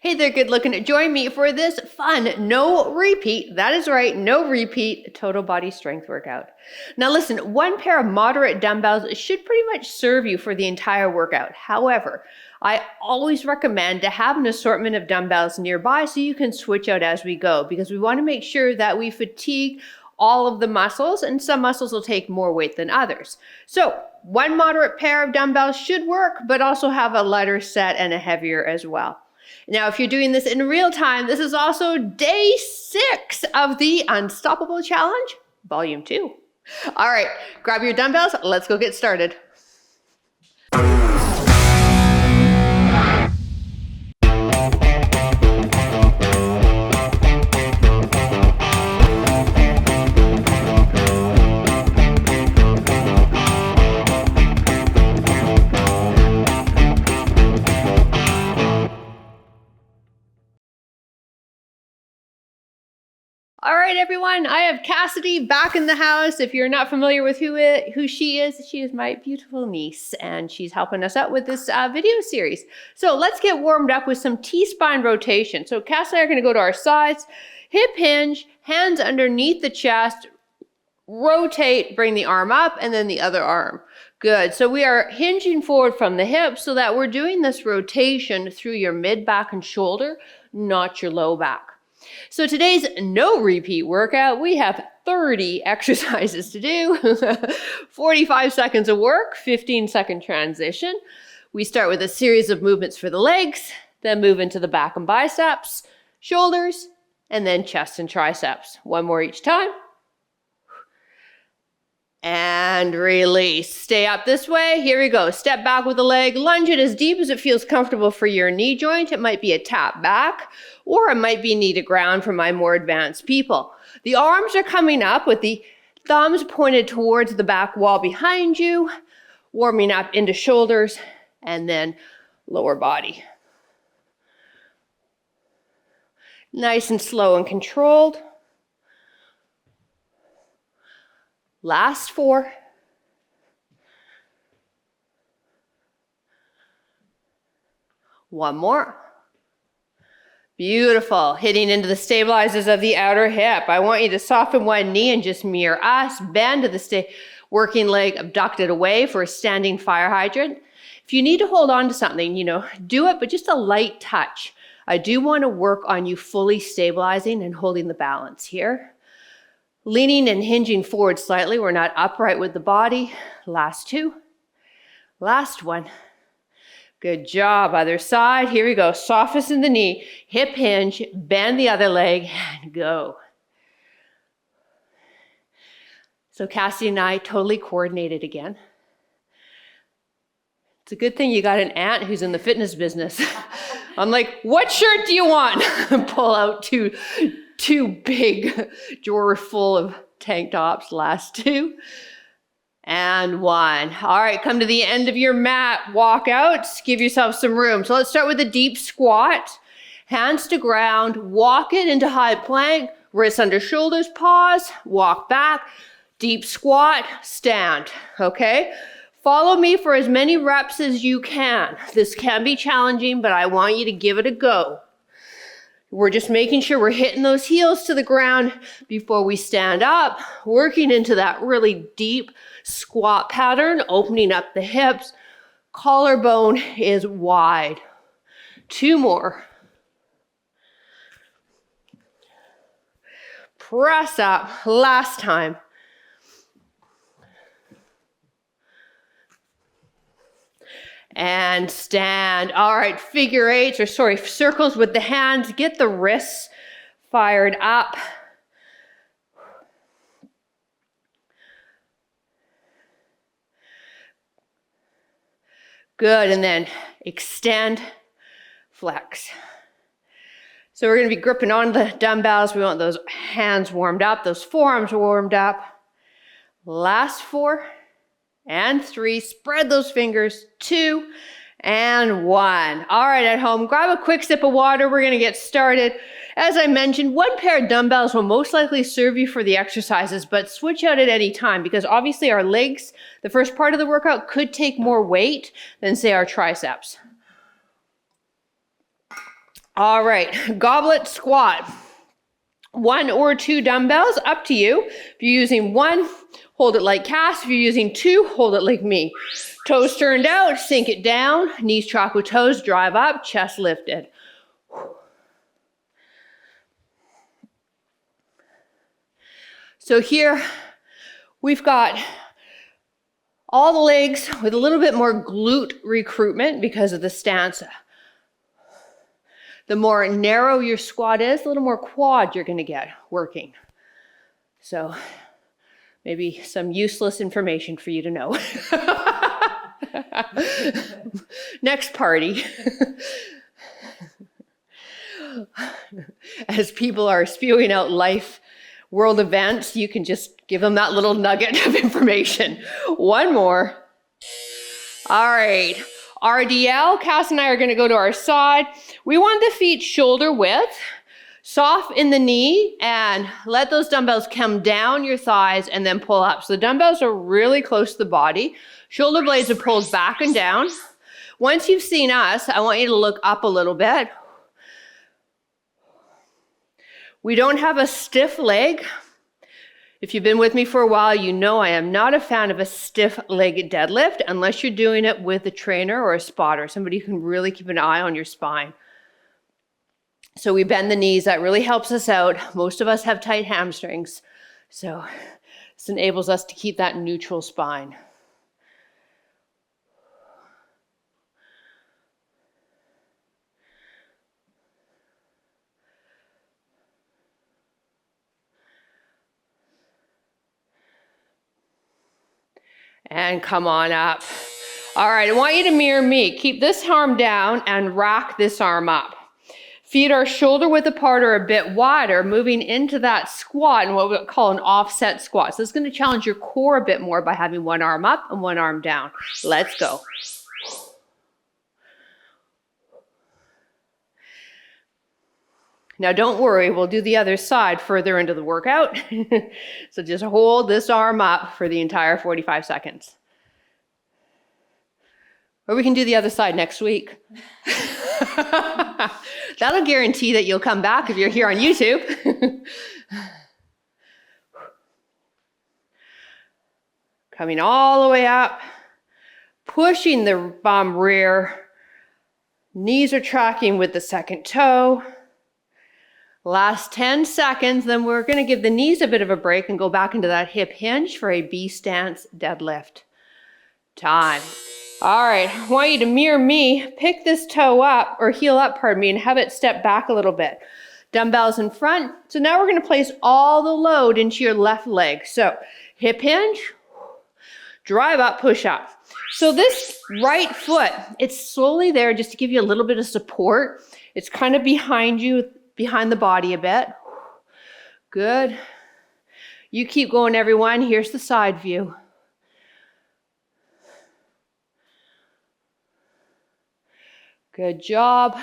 Hey there, good looking. Join me for this fun, no repeat, that is right, no repeat, total body strength workout. Now listen, one pair of moderate dumbbells should pretty much serve you for the entire workout. However, I always recommend to have an assortment of dumbbells nearby so you can switch out as we go, because we want to make sure that we fatigue all of the muscles, and some muscles will take more weight than others. So one moderate pair of dumbbells should work, but also have a lighter set and a heavier as well. Now, if you're doing this in real time, this is also day 6 of the Unstoppable Challenge, Volume 2. All right, grab your dumbbells. Let's go get started. All right, everyone, I have Cassidy back in the house. If you're not familiar with who she is my beautiful niece, and she's helping us out with this video series. So let's get warmed up with some T-spine rotation. So Cass and I are gonna go to our sides, hip hinge, hands underneath the chest, rotate, bring the arm up, and then the other arm. Good, so we are hinging forward from the hips so that we're doing this rotation through your mid back and shoulder, not your low back. So today's no repeat workout, we have 30 exercises to do, 45 seconds of work, 15-second transition. We start with a series of movements for the legs, then move into the back and biceps, shoulders, and then chest and triceps. One more each time. And release. Stay up this way. Here we go. Step back with the leg. Lunge it as deep as it feels comfortable for your knee joint. It might be a tap back, or it might be knee to ground for my more advanced people. The arms are coming up with the thumbs pointed towards the back wall behind you, warming up into shoulders and then lower body. Nice and slow and controlled. Last 4. One more. Beautiful. Hitting into the stabilizers of the outer hip. I want you to soften one knee and just mirror us. Bend to the working leg abducted away for a standing fire hydrant. If you need to hold on to something, do it, but just a light touch. I do want to work on you fully stabilizing and holding the balance here. Leaning and hinging forward slightly. We're not upright with the body. Last 2. Last 1. Good job. Other side. Here we go. Soften the knee. Hip hinge. Bend the other leg and go. So Cassie and I totally coordinated again. It's a good thing you got an aunt who's in the fitness business. I'm like, what shirt do you want? Pull out two big drawers full of tank tops. Last 2 and 1. All right, come to the end of your mat. Walk out, give yourself some room. So let's start with a deep squat. Hands to ground, walk it into high plank, wrists under shoulders, pause, walk back, deep squat, stand, okay? Follow me for as many reps as you can. This can be challenging, but I want you to give it a go. We're just making sure we're hitting those heels to the ground before we stand up, working into that really deep squat pattern, opening up the hips. Collarbone is wide. 2 more. Press up. Last time. And stand. All right, figure 8s, circles with the hands. Get the wrists fired up. Good, and then extend, flex. So we're gonna be gripping on the dumbbells. We want those hands warmed up, those forearms warmed up. Last 4. And 3, spread those fingers, 2 and 1. All right, at home, grab a quick sip of water. We're gonna get started. As I mentioned, one pair of dumbbells will most likely serve you for the exercises, but switch out at any time because obviously our legs, the first part of the workout, could take more weight than say our triceps. All right, goblet squat. 1 or 2 dumbbells, up to you. If you're using 1, hold it like Cass. If you're using 2, hold it like me. Toes turned out, sink it down, knees track with toes, drive up, chest lifted. So here we've got all the legs with a little bit more glute recruitment because of the stance. The more narrow your squat is, a little more quad you're going to get working. So maybe some useless information for you to know. Next party. As people are spewing out life world events, you can just give them that little nugget of information. 1 more. All right. RDL, Cass and I are going to go to our side. We want the feet shoulder width, soft in the knee, and let those dumbbells come down your thighs and then pull up. So the dumbbells are really close to the body. Shoulder blades are pulled back and down. Once you've seen us, I want you to look up a little bit. We don't have a stiff leg. If you've been with me for a while, you know I am not a fan of a stiff-legged deadlift unless you're doing it with a trainer or a spotter, somebody who can really keep an eye on your spine. So we bend the knees. That really helps us out. Most of us have tight hamstrings, so this enables us to keep that neutral spine. And come on up. All right, I want you to mirror me. Keep this arm down and rack this arm up. Feet are shoulder width apart or a bit wider, moving into that squat and what we call an offset squat. So this is going to challenge your core a bit more by having 1 arm up and 1 arm down. Let's go. Now don't worry, we'll do the other side further into the workout. So just hold this arm up for the entire 45 seconds. Or we can do the other side next week. That'll guarantee that you'll come back if you're here on YouTube. Coming all the way up, pushing the bum rear. Knees are tracking with the second toe. Last 10 seconds, then we're going to give the knees a bit of a break and go back into that hip hinge for a B stance deadlift. Time. All right, I want you to mirror me, pick this toe up, or heel up, pardon me, and have it step back a little bit. Dumbbells in front. So now we're going to place all the load into your left leg. So hip hinge, drive up, push up. So this right foot, it's slowly there just to give you a little bit of support. It's kind of behind you, behind the body a bit. Good. You keep going, everyone. Here's the side view. Good job.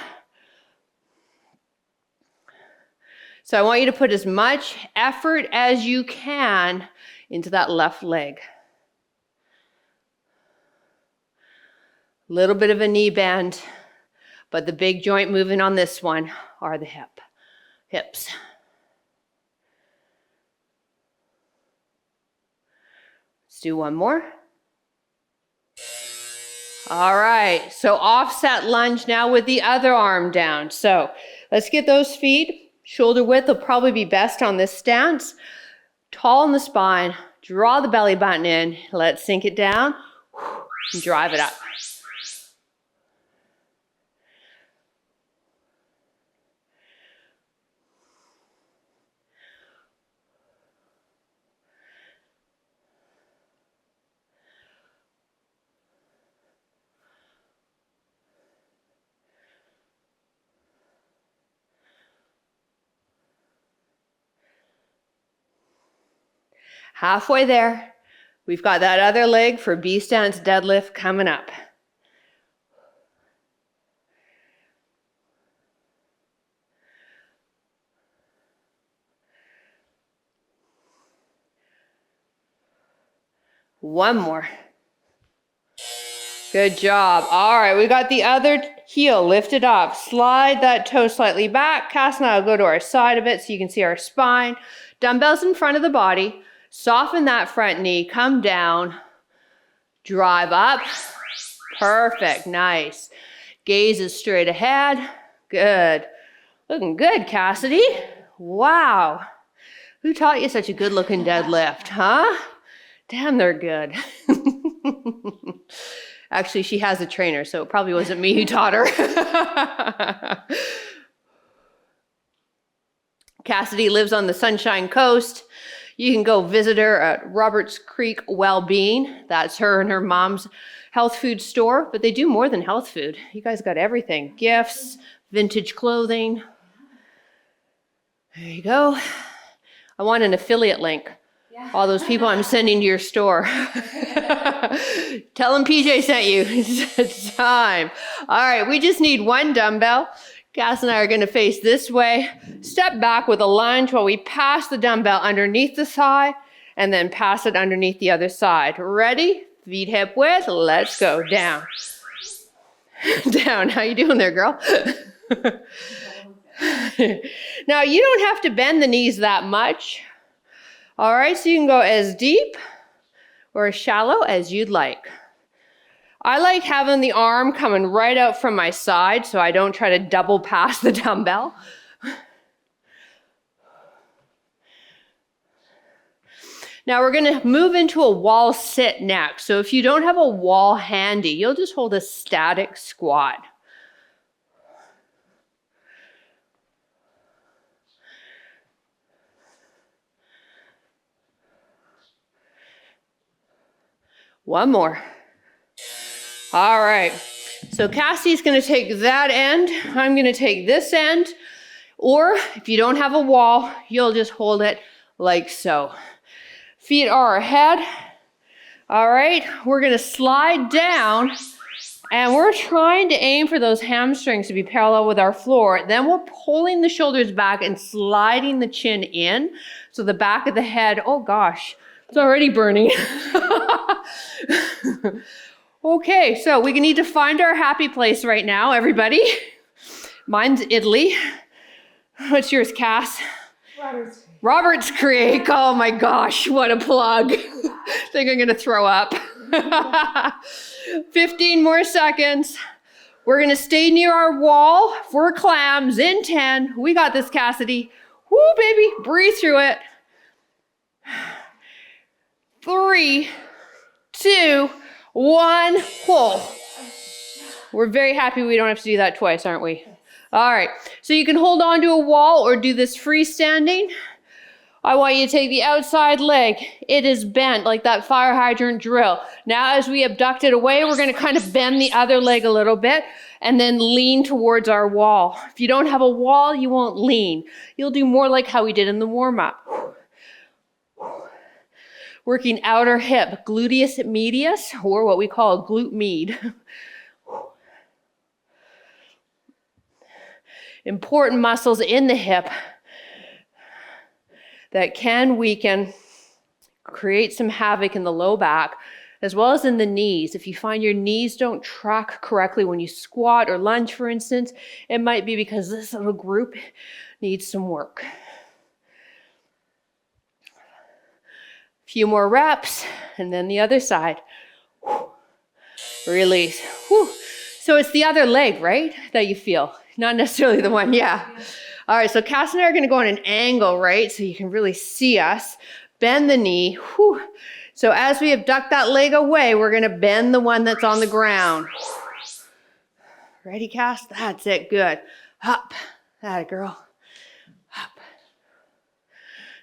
So I want you to put as much effort as you can into that left leg. Little bit of a knee bend, but the big joint moving on this one are the hips. Let's do 1 more. All right, so offset lunge now with the other arm down. So let's get those feet shoulder width will probably be best on this stance. Tall in the spine, draw the belly button in, let's sink it down, and drive it up. Halfway there. We've got that other leg for B stance deadlift coming up. One more. Good job. All right, we got the other heel lifted up. Slide that toe slightly back. Cass and I will go to our side of it so you can see our spine. Dumbbells in front of the body. Soften that front knee. Come down. Drive up. Perfect. Nice. Gaze is straight ahead. Good. Looking good, Cassidy. Wow. Who taught you such a good-looking deadlift, huh? Damn, they're good. Actually, she has a trainer, so it probably wasn't me who taught her. Cassidy lives on the Sunshine Coast. You can go visit her at Roberts Creek Wellbeing. That's her and her mom's health food store, but they do more than health food. You guys got everything. Gifts, vintage clothing. There you go. I want an affiliate link. Yeah. All those people I'm sending to your store. Tell them PJ sent you. It's time. All right, we just need one dumbbell. Cass and I are going to face this way. Step back with a lunge while we pass the dumbbell underneath the thigh and then pass it underneath the other side. Ready? Feet hip width. Let's go. Down. Down. How you doing there, girl? Now, you don't have to bend the knees that much. All right, so you can go as deep or as shallow as you'd like. I like having the arm coming right out from my side so I don't try to double pass the dumbbell. Now we're going to move into a wall sit next. So if you don't have a wall handy, you'll just hold a static squat. One more. All right. So Cassie's going to take that end. I'm going to take this end. Or if you don't have a wall, you'll just hold it like so. Feet are ahead. All right. We're going to slide down. And we're trying to aim for those hamstrings to be parallel with our floor. Then we're pulling the shoulders back and sliding the chin in. So the back of the head, oh gosh, it's already burning. Okay, so we need to find our happy place right now, everybody. Mine's Italy. What's yours, Cass? Roberts Creek. Oh my gosh, what a plug. I think I'm gonna throw up. 15 more seconds. We're gonna stay near our wall for clams in 10. We got this, Cassidy. Woo, baby, breathe through it. 3, 2, 1, pull. We're very happy we don't have to do that twice, aren't we? All right, so you can hold on to a wall or do this freestanding. I want you to take the outside leg. It is bent like that fire hydrant drill. Now as we abduct it away, we're gonna kind of bend the other leg a little bit and then lean towards our wall. If you don't have a wall, you won't lean. You'll do more like how we did in the warm-up. Working outer hip, gluteus medius, or what we call glute med. Important muscles in the hip that can weaken, create some havoc in the low back, as well as in the knees. If you find your knees don't track correctly when you squat or lunge, for instance, it might be because this little group needs some work. Few more reps, and then the other side. Release. Whew. So it's the other leg, right, that you feel, not necessarily the one, yeah. All right, so Cass and I are gonna go on an angle, right, so you can really see us. Bend the knee. Whew. So as we abduct that leg away, we're gonna bend the one that's on the ground. Ready, Cass? That's it, good. Up, that girl.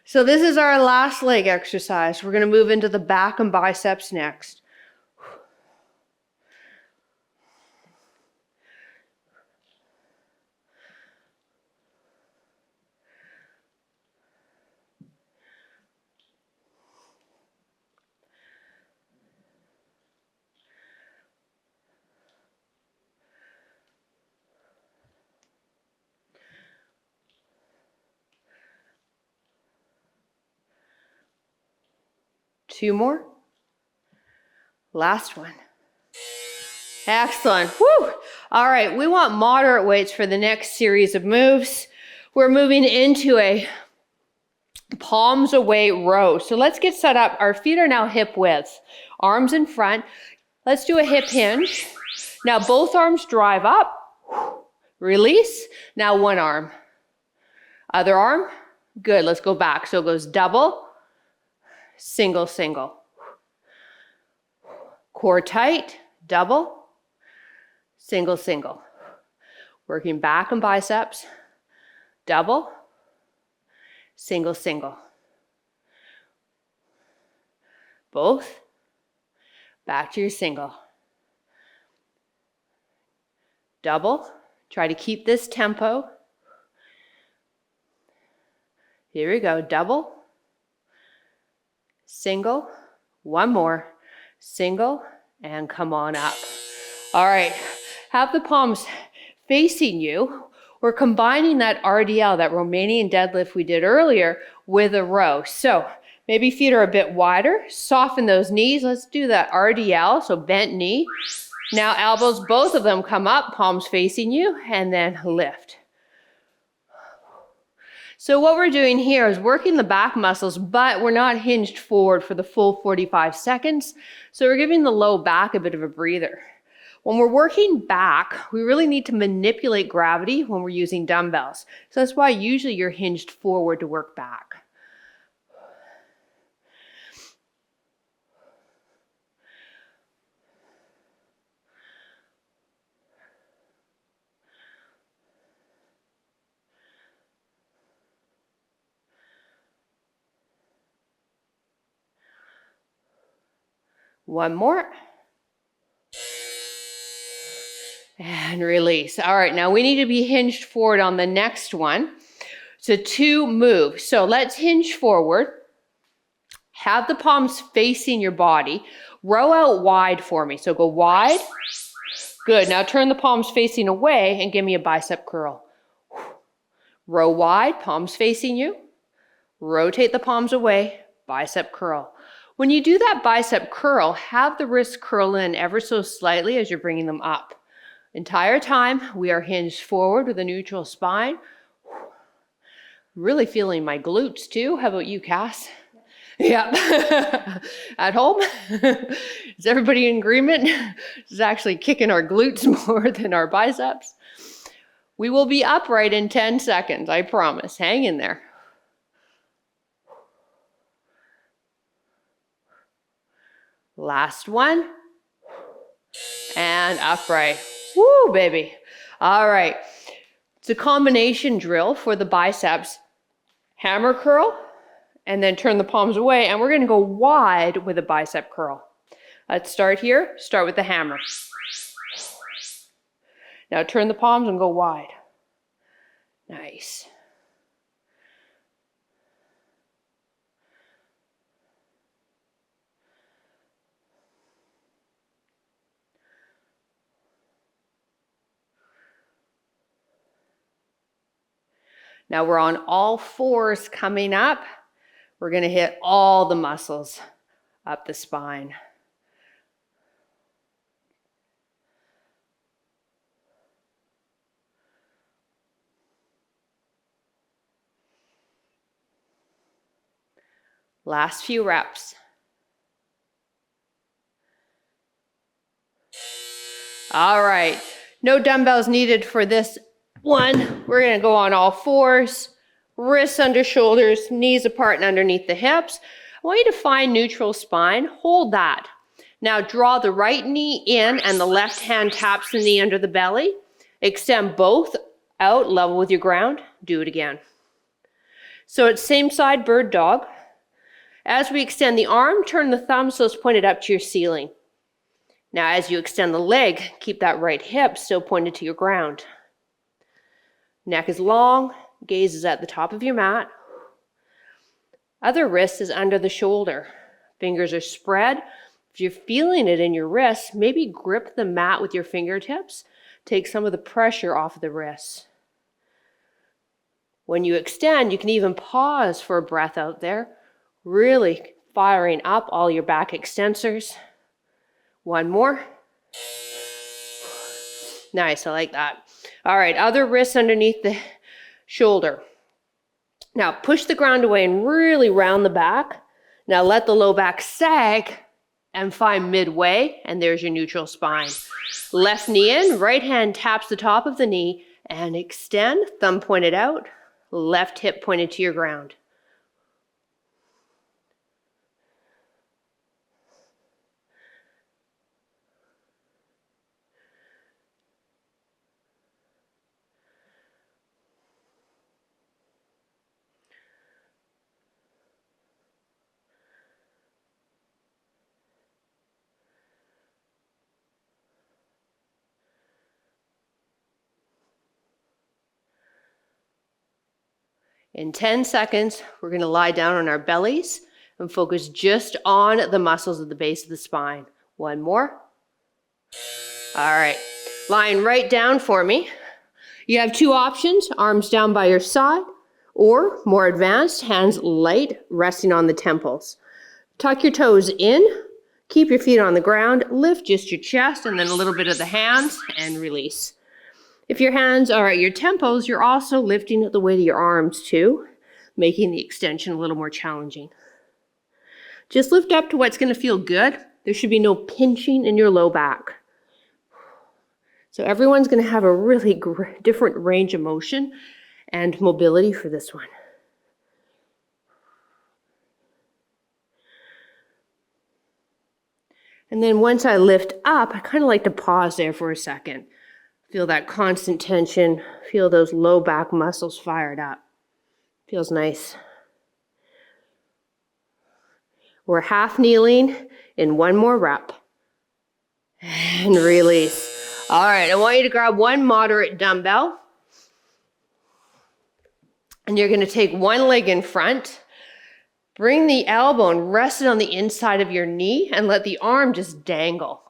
So this is our last leg exercise. We're going to move into the back and biceps next. Two more. Last one. Excellent. Woo! All right, we want moderate weights for the next series of moves. We're moving into a palms away row. So let's get set up. Our feet are now hip width, arms in front. Let's do a hip hinge. Now both arms drive up, release. Now one arm, other arm. Good, let's go back. So it goes double, single, single. Core tight, double, single, single. Working back and biceps, double, single, single. Both, back to your single. Double, try to keep this tempo. Here we go, double, single, one more, single, and come on up. All right, have the palms facing you. We're combining that RDL, that Romanian deadlift we did earlier, with a row. So maybe feet are a bit wider, soften those knees. Let's do that RDL, so bent knee. Now elbows, both of them come up, palms facing you, and then lift. So what we're doing here is working the back muscles, but we're not hinged forward for the full 45 seconds. So we're giving the low back a bit of a breather. When we're working back, we really need to manipulate gravity when we're using dumbbells. So that's why usually you're hinged forward to work back. One more. And release. All right, now we need to be hinged forward on the next one. It's a 2 move. So let's hinge forward. Have the palms facing your body. Row out wide for me. So go wide. Good. Now turn the palms facing away and give me a bicep curl. Row wide, palms facing you. Rotate the palms away, bicep curl. When you do that bicep curl, have the wrists curl in ever so slightly as you're bringing them up. Entire time, we are hinged forward with a neutral spine. Really feeling my glutes too. How about you, Cass? Yeah. At home? Is everybody in agreement? This is actually kicking our glutes more than our biceps. We will be upright in 10 seconds, I promise. Hang in there. Last one. And upright. Woo, baby. All right. It's a combination drill for the biceps. Hammer curl, and then turn the palms away, and we're going to go wide with a bicep curl. Let's start here. Start with the hammer. Now turn the palms and go wide. Nice. Now we're on all fours coming up. We're going to hit all the muscles up the spine. Last few reps. All right, no dumbbells needed for this one. We're going to go on all fours, wrists under shoulders, knees apart and underneath the hips. I want you to find neutral spine. Hold that. Now draw the right knee in and the left hand taps the knee under the belly. Extend both out level with your ground. Do it again. So it's same side bird dog. As we extend the arm, turn the thumb so it's pointed up to your ceiling. Now as you extend the leg, keep that right hip still pointed to your ground. Neck is long, gaze is at the top of your mat. Other wrist is under the shoulder. Fingers are spread. If you're feeling it in your wrists, maybe grip the mat with your fingertips. Take some of the pressure off of the wrists. When you extend, you can even pause for a breath out there, really firing up all your back extensors. One more. Nice, I like that. All right, other wrist underneath the shoulder. Now push the ground away and really round the back. Now let the low back sag and find midway, and there's your neutral spine. Left knee in, right hand taps the top of the knee and extend, thumb pointed out, left hip pointed to your ground. In 10 seconds, we're going to lie down on our bellies and focus just on the muscles at the base of the spine. One more. All right, lying right down for me. You have two options, arms down by your side, or more advanced, hands light, resting on the temples. Tuck your toes in, keep your feet on the ground, lift just your chest and then a little bit of the hands and release. If your hands are at your temples, you're also lifting the weight of your arms too, making the extension a little more challenging. Just lift up to what's going to feel good. There should be no pinching in your low back. So everyone's going to have a really different range of motion and mobility for this one. And then once I lift up, I kind of like to pause there for a second. Feel that constant tension. Feel those low back muscles fired up. Feels nice. We're half kneeling in one more rep. And release. All right, I want you to grab one moderate dumbbell. And you're going to take one leg in front. Bring the elbow and rest it on the inside of your knee and let the arm just dangle.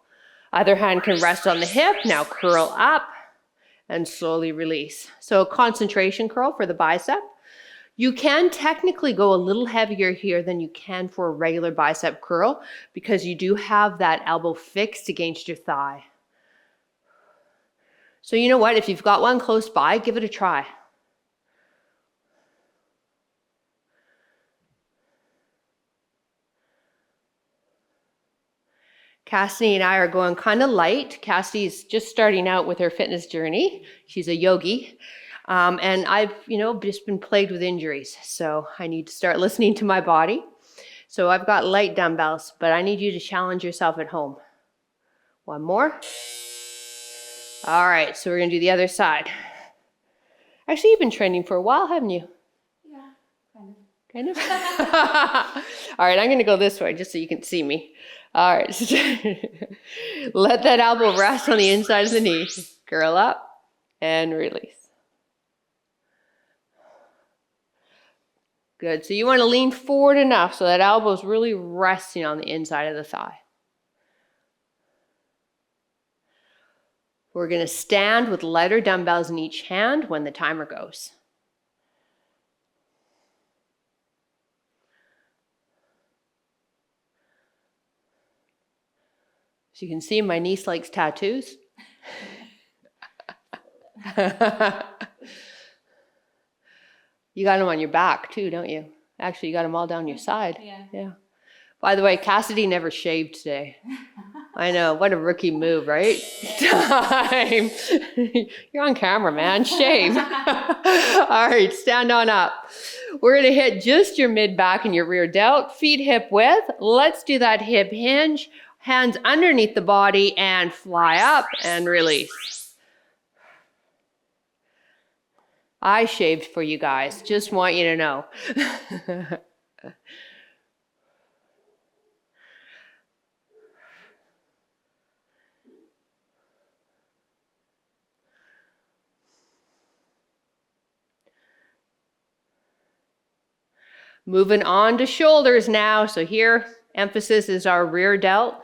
Other hand can rest on the hip. Now curl up and slowly release. So a concentration curl for the bicep. You can technically go a little heavier here than you can for a regular bicep curl because you do have that elbow fixed against your thigh. So you know what? If you've got one close by, give it a try. Cassidy and I are going kind of light. Cassidy's just starting out with her fitness journey. She's a yogi. And I've, just been plagued with injuries. So I need to start listening to my body. So I've got light dumbbells, but I need you to challenge yourself at home. One more. All right, so we're going to do the other side. Actually, you've been training for a while, haven't you? Yeah, Kind of? All right, I'm going to go this way just so you can see me. All right. Let that elbow rest on the inside of the knee. Curl up and release. Good. So you want to lean forward enough so that elbow is really resting on the inside of the thigh. We're going to stand with lighter dumbbells in each hand when the timer goes. So you can see my niece likes tattoos. You got them on your back too, don't you? Actually, you got them all down your side. Yeah. By the way, Cassidy never shaved today. I know, what a rookie move, right? Time. You're on camera, man. Shave. All right, stand on up. We're going to hit just your mid back and your rear delt, feet hip width. Let's do that hip hinge. Hands underneath the body and fly up and release. I shaved for you guys. Just want you to know. Moving on to shoulders now. So here, emphasis is our rear delt.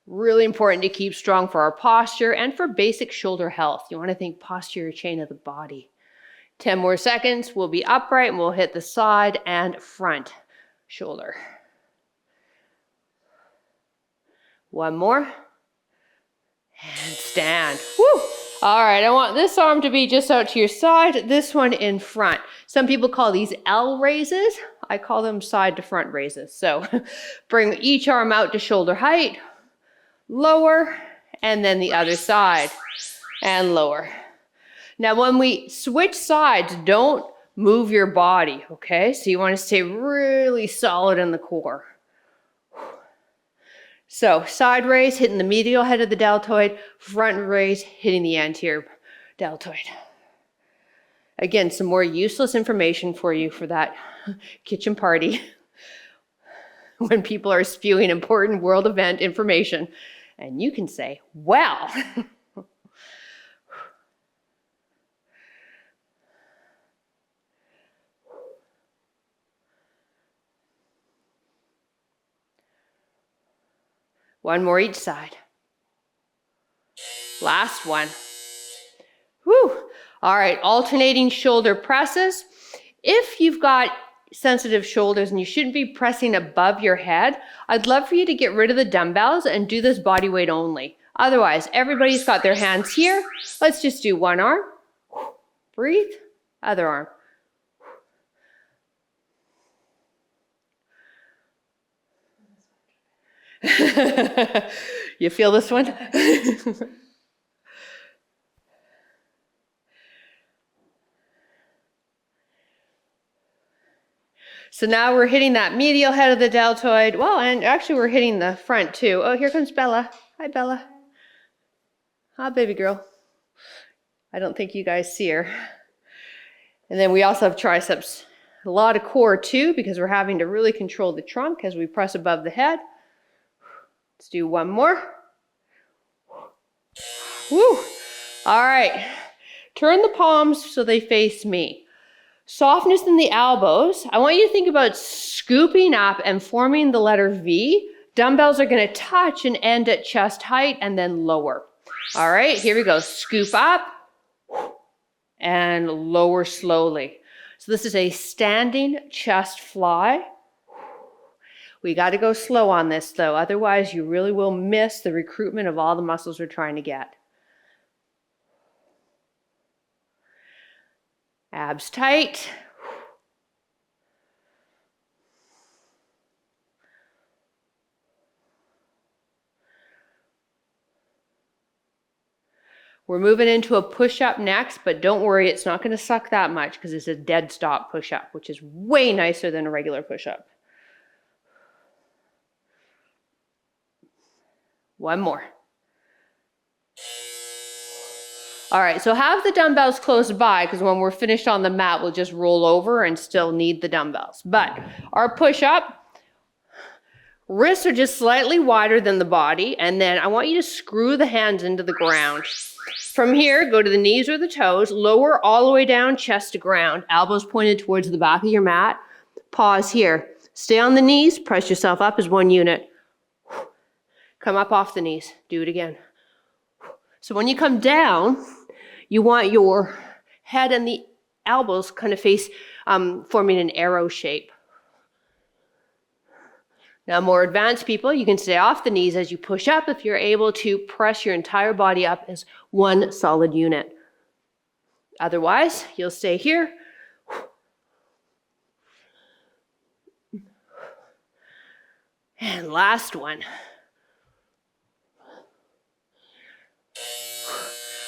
Really important to keep strong for our posture and for basic shoulder health. You want to think posterior chain of the body. 10 more seconds, we'll be upright and we'll hit the side and front shoulder. One more. And stand. Woo! All right, I want this arm to be just out to your side, this one in front. Some people call these L raises. I call them side to front raises. So bring each arm out to shoulder height, lower, and then the other side, and lower. Now when we switch sides, don't move your body, okay? So you want to stay really solid in the core. So side raise, hitting the medial head of the deltoid, front raise, hitting the anterior deltoid. Again, some more useless information for you for that kitchen party when people are spewing important world event information. And you can say, well. One more each side. Last one. Whew. All right, alternating shoulder presses. If you've got sensitive shoulders and you shouldn't be pressing above your head, I'd love for you to get rid of the dumbbells and do this body weight only. Otherwise, everybody's got their hands here. Let's just do one arm. Breathe. Other arm. You feel this one? So now we're hitting that medial head of the deltoid. Well, and actually we're hitting the front too. Oh, here comes Bella. Hi, Bella. Hi, baby girl. I don't think you guys see her. And then we also have triceps. A lot of core too, because we're having to really control the trunk as we press above the head. Let's do one more. Woo! All right. Turn the palms so they face me. Softness in the elbows. I want you to think about scooping up and forming the letter V. Dumbbells are going to touch and end at chest height and then lower. All right, here we go. Scoop up and lower slowly. So this is a standing chest fly. We got to go slow on this though, otherwise you really will miss the recruitment of all the muscles we're trying to get. Abs tight. We're moving into a push-up next, but don't worry, it's not going to suck that much because it's a Deadstop push-up, which is way nicer than a regular push-up. One more. All right, so have the dumbbells close by because when we're finished on the mat, we'll just roll over and still need the dumbbells. But our push-up, wrists are just slightly wider than the body, and then I want you to screw the hands into the ground. From here, go to the knees or the toes, lower all the way down, chest to ground, elbows pointed towards the back of your mat. Pause here. Stay on the knees, press yourself up as one unit. Come up off the knees. Do it again. So when you come down, you want your head and the elbows kind of face, forming an arrow shape. Now, more advanced people, you can stay off the knees as you push up if you're able to press your entire body up as one solid unit. Otherwise, you'll stay here. And last one.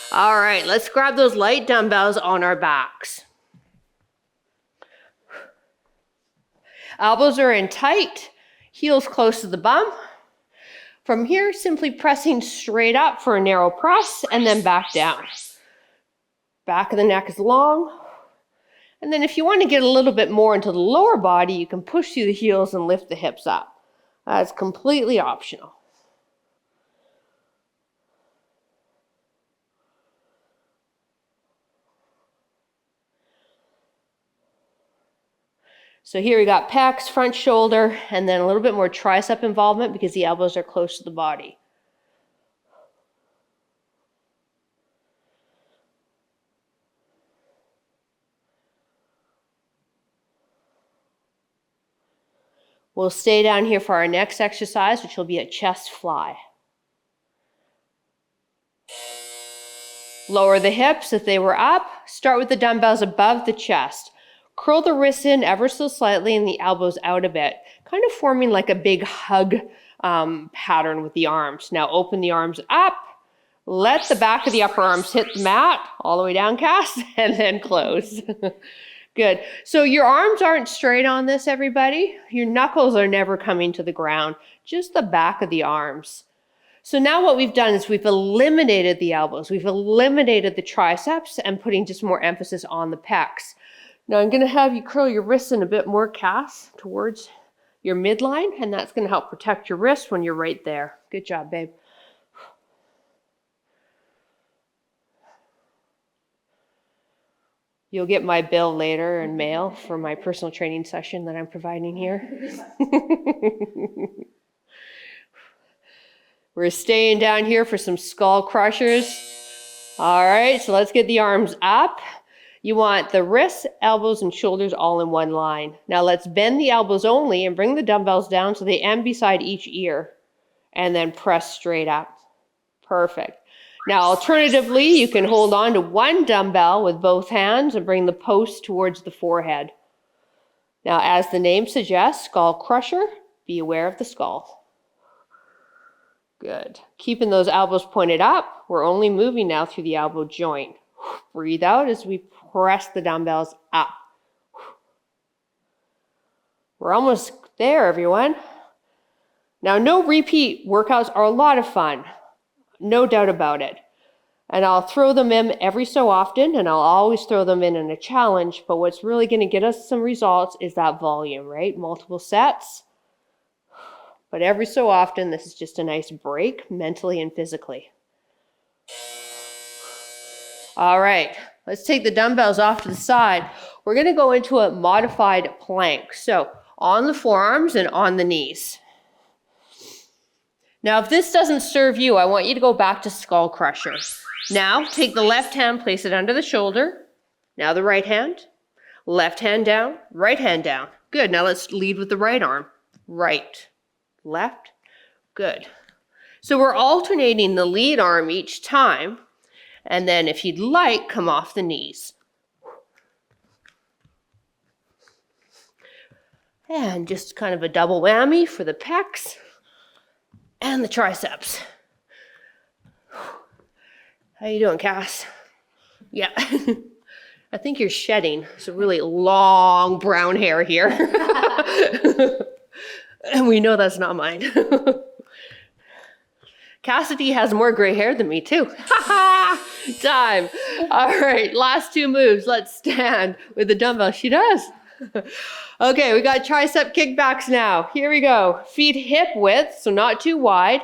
All right, let's grab those light dumbbells on our backs. Elbows are in tight. Heels close to the bum. From here, simply pressing straight up for a narrow press and then back down. Back of the neck is long. And then if you want to get a little bit more into the lower body, you can push through the heels and lift the hips up. That's completely optional. So here we got pecs, front shoulder, and then a little bit more tricep involvement because the elbows are close to the body. We'll stay down here for our next exercise, which will be a chest fly. Lower the hips if they were up. Start with the dumbbells above the chest. Curl the wrists in ever so slightly and the elbows out a bit, kind of forming like a big hug pattern with the arms. Now open the arms up. Let the back of the upper arms hit the mat, all the way down, Cass, and then close. Good. So your arms aren't straight on this, everybody. Your knuckles are never coming to the ground, just the back of the arms. So now what we've done is we've eliminated the elbows. We've eliminated the triceps and putting just more emphasis on the pecs. Now I'm going to have you curl your wrists in a bit more, Cass, towards your midline, and that's going to help protect your wrists when you're right there. Good job, babe. You'll get my bill later in mail for my personal training session that I'm providing here. We're staying down here for some skull crushers. All right, so let's get the arms up. You want the wrists, elbows, and shoulders all in one line. Now let's bend the elbows only and bring the dumbbells down so they end beside each ear. And then press straight up. Perfect. Now, alternatively, you can hold on to one dumbbell with both hands and bring the post towards the forehead. Now, as the name suggests, skull crusher, be aware of the skull. Good. Keeping those elbows pointed up, we're only moving now through the elbow joint. Breathe out as we press the dumbbells up. We're almost there, everyone. Now, no repeat workouts are a lot of fun. No doubt about it. And I'll throw them in every so often, and I'll always throw them in a challenge, but what's really going to get us some results is that volume, right? Multiple sets. But every so often, this is just a nice break, mentally and physically. All right, let's take the dumbbells off to the side. We're going to go into a modified plank. So on the forearms and on the knees. Now, if this doesn't serve you, I want you to go back to skull crusher. Now, take the left hand, place it under the shoulder. Now the right hand. Left hand down, right hand down. Good. Now let's lead with the right arm. Right, left. Good. So we're alternating the lead arm each time. And then if you'd like, come off the knees. And just kind of a double whammy for the pecs. And the triceps. How you doing, Cass? Yeah. I think you're shedding some really long brown hair here. And we know that's not mine. Cassidy has more gray hair than me too. Time. All right, last two moves. Let's stand with the dumbbell. She does. Okay, we got tricep kickbacks now. Here we go. Feet hip width, so not too wide.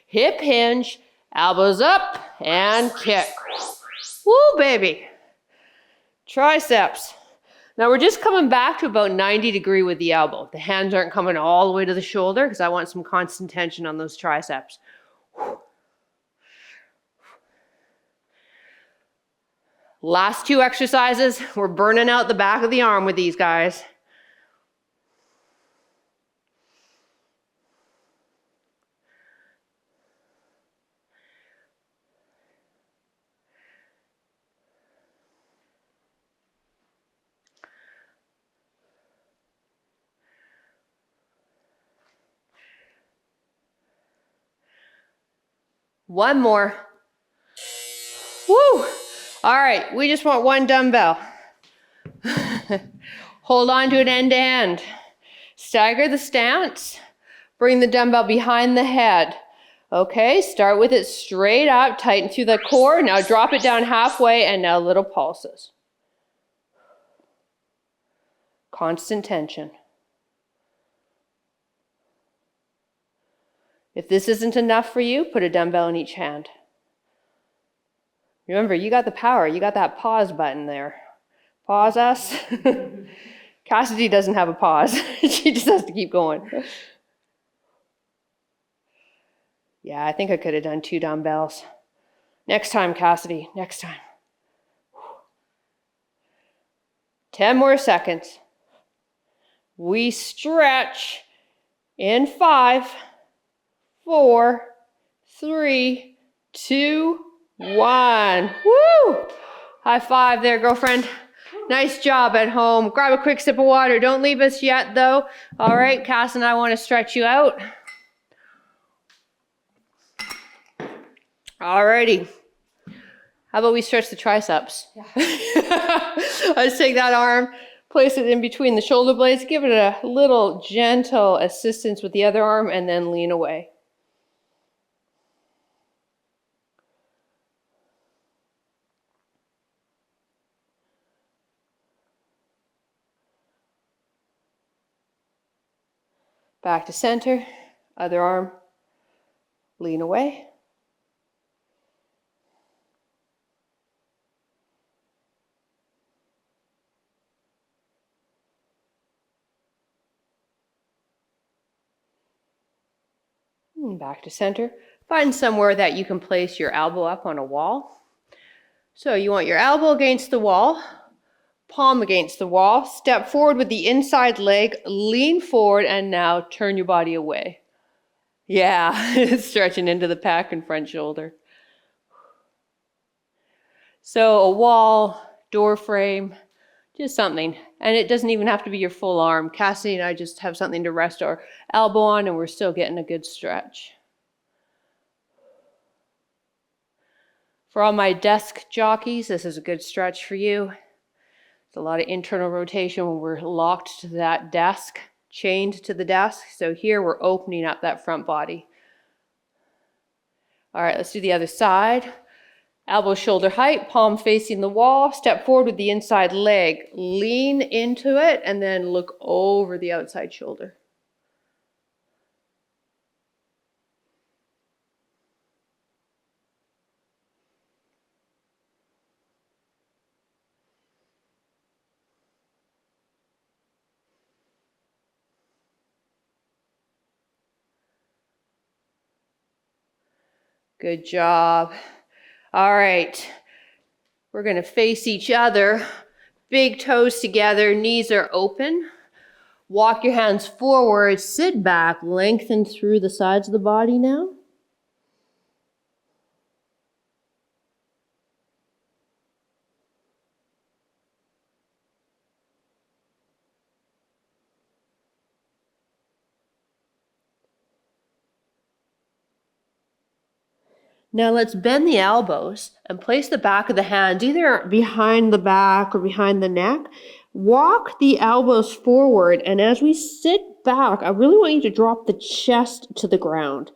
Hip hinge, elbows up, and kick. Woo, baby. Triceps. Now we're just coming back to about 90 degree with the elbow. The hands aren't coming all the way to the shoulder because I want some constant tension on those triceps. Last two exercises, we're burning out the back of the arm with these guys. One more. Woo! All right, we just want one dumbbell. Hold on to it end to end. Stagger the stance. Bring the dumbbell behind the head. Okay, start with it straight up, tighten through the core. Now drop it down halfway and now little pulses. Constant tension. If this isn't enough for you, put a dumbbell in each hand. Remember, you got the power. You got that pause button there. Pause us. Cassidy doesn't have a pause. She just has to keep going. Yeah, I think I could have done 2 dumbbells. Next time, Cassidy. Next time. 10 more seconds. We stretch in 5, 4, 3, 2, 1. Woo! High five there, girlfriend. Nice job at home. Grab a quick sip of water. Don't leave us yet, though. All right, Cass and I want to stretch you out. All righty. How about we stretch the triceps? Yeah. Let's take that arm, place it in between the shoulder blades, give it a little gentle assistance with the other arm, and then lean away. Back to center, other arm, lean away. And back to center. Find somewhere that you can place your elbow up on a wall. So you want your elbow against the wall, palm against the wall, step forward with the inside leg, lean forward, and now turn your body away. Yeah, stretching into the pec and front shoulder. So a wall, door frame, just something. And it doesn't even have to be your full arm. Cassie and I just have something to rest our elbow on, and we're still getting a good stretch. For all my desk jockeys, this is a good stretch for you. It's a lot of internal rotation when we're locked to that desk, chained to the desk. So here we're opening up that front body. All right, let's do the other side. Elbow shoulder height, palm facing the wall. Step forward with the inside leg. Lean into it and then look over the outside shoulder. Good job. All right, we're going to face each other. Big toes together, knees are open. Walk your hands forward, sit back, lengthen through the sides of the body now. Now let's bend the elbows and place the back of the hands either behind the back or behind the neck. Walk the elbows forward, and as we sit back, I really want you to drop the chest to the ground.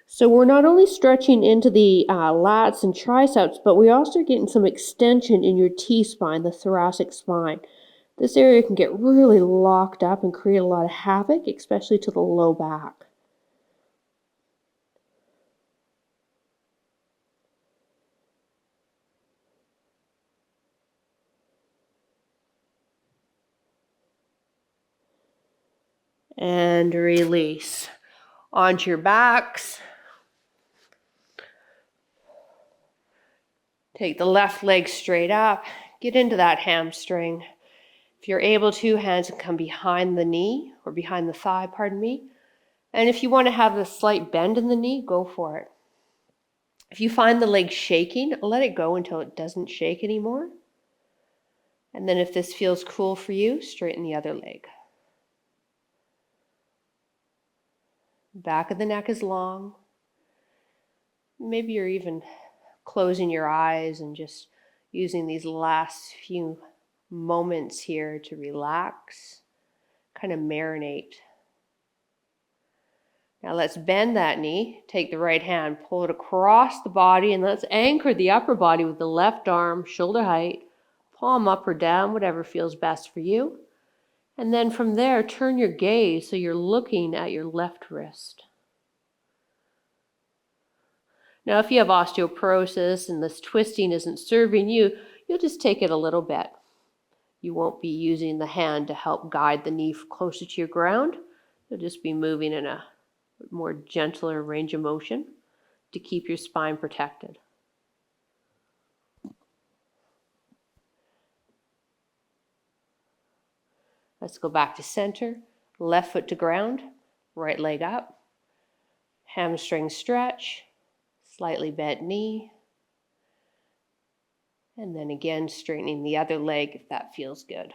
So we're not only stretching into the lats and triceps, but we also are getting some extension in your T-spine, the thoracic spine. This area can get really locked up and create a lot of havoc, especially to the low back. And release. Onto your backs. Take the left leg straight up. Get into that hamstring. If you're able to, hands can come behind the knee or behind the thigh, pardon me. And if you want to have a slight bend in the knee, go for it. If you find the leg shaking, let it go until it doesn't shake anymore. And then if this feels cool for you, straighten the other leg. Back of the neck is long. Maybe you're even closing your eyes and just using these last few moments here to relax, kind of marinate. Now let's bend that knee. Take the right hand, pull it across the body, and let's anchor the upper body with the left arm, shoulder height, palm up or down, whatever feels best for you. And then from there, turn your gaze so you're looking at your left wrist. Now, if you have osteoporosis and this twisting isn't serving you, you'll just take it a little bit. You won't be using the hand to help guide the knee closer to your ground. You'll just be moving in a more gentler range of motion to keep your spine protected. Let's go back to center. Left foot to ground, right leg up. Hamstring stretch, slightly bent knee. And then again, straightening the other leg if that feels good.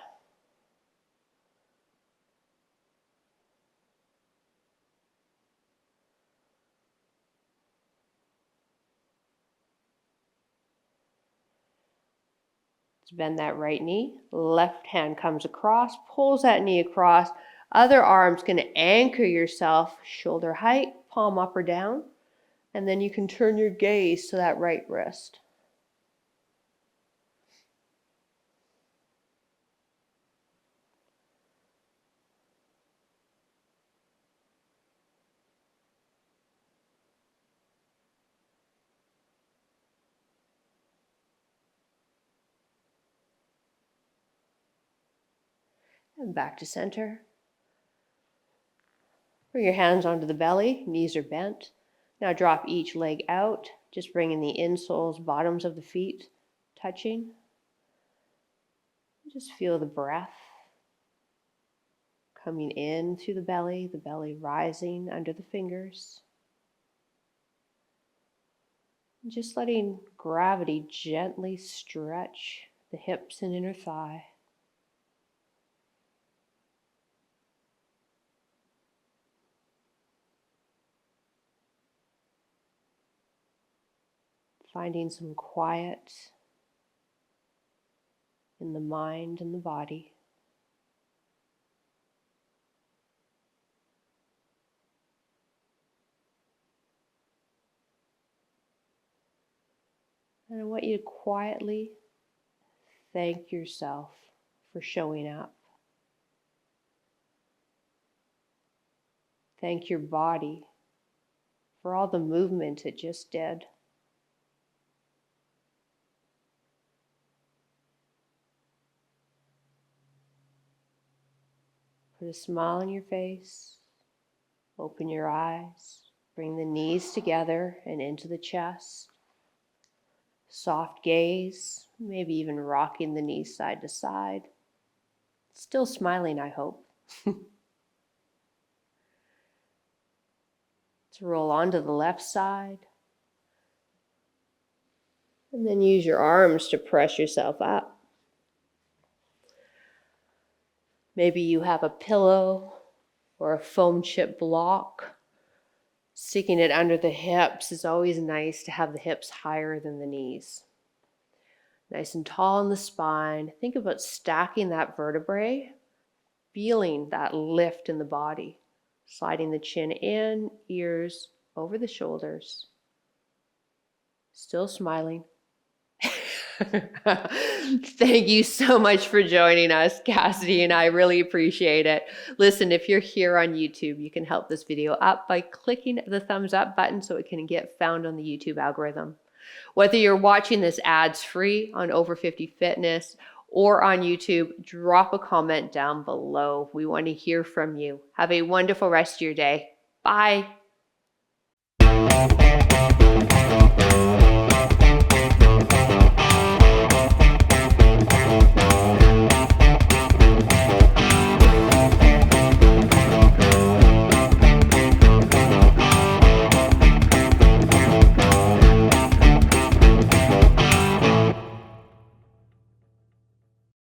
Let's bend that right knee. Left hand comes across, pulls that knee across. Other arm's going to anchor yourself, shoulder height, palm up or down. And then you can turn your gaze to that right wrist. And back to center. Bring your hands onto the belly, knees are bent. Now drop each leg out, just bringing the insoles, bottoms of the feet touching. Just feel the breath coming in through the belly rising under the fingers. And just letting gravity gently stretch the hips and inner thigh. Finding some quiet in the mind and the body. And I want you to quietly thank yourself for showing up. Thank your body for all the movement it just did. Put a smile on your face, open your eyes, bring the knees together and into the chest. Soft gaze, maybe even rocking the knees side to side. Still smiling, I hope. Let's roll onto the left side. And then use your arms to press yourself up. Maybe you have a pillow or a foam chip block. Sticking it under the hips is always nice to have the hips higher than the knees. Nice and tall in the spine. Think about stacking that vertebrae, feeling that lift in the body. Sliding the chin in, ears over the shoulders. Still smiling. Thank you so much for joining us, Cassidy, and I really appreciate it. Listen, if you're here on YouTube, you can help this video up by clicking the thumbs up button so it can get found on the YouTube algorithm. Whether you're watching this ads-free on Over 50 Fitness or on YouTube, drop a comment down below. We want to hear from you. Have a wonderful rest of your day. Bye.